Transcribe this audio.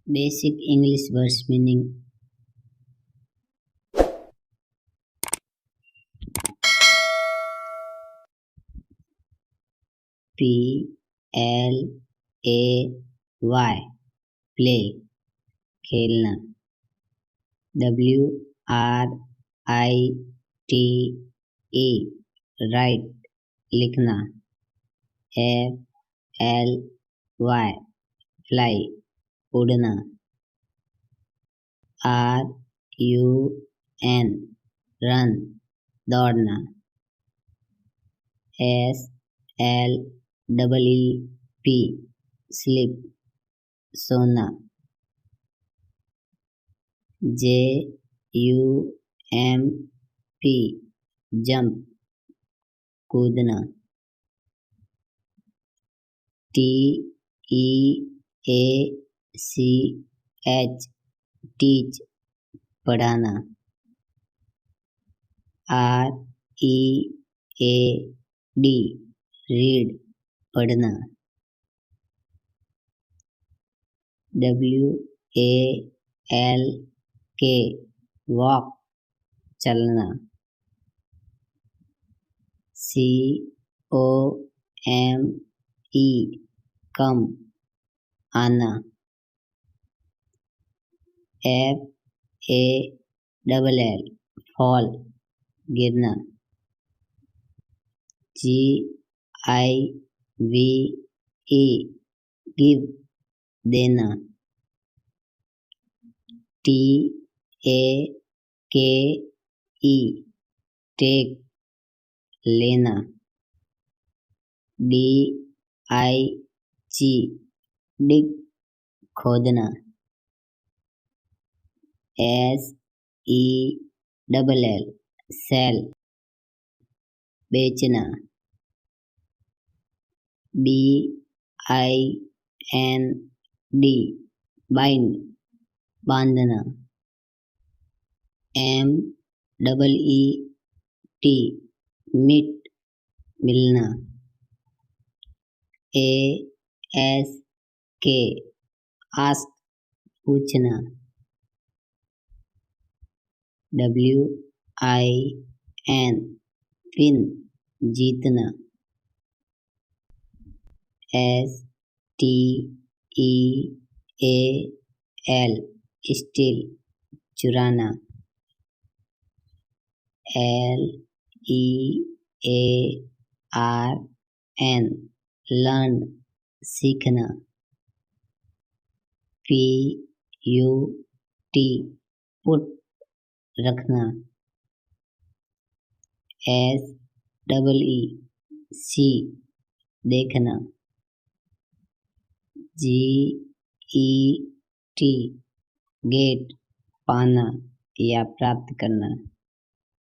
Basic English words meaning. Play, play, खेलना. Write, write, लिखना. Fly, fly, उड़ना. Run, run, दौड़ना. Sleep, sleep, सोना. Jump, jump, कूदना. Teach, teach, पढ़ाना. Read, पढ़ना. Walk, चलना. Come, आना. Fall, गिरना. Give, देना. Take, लेना. Dig, खोदना. Sell, बेचना. Bind, बांधना. Meet, मिलना. Ask, पूछना. Win, जीतना. Steal, चुराना. Learn, सीखना. Put, रखना. देखना. Get, पाना या प्राप्त करना.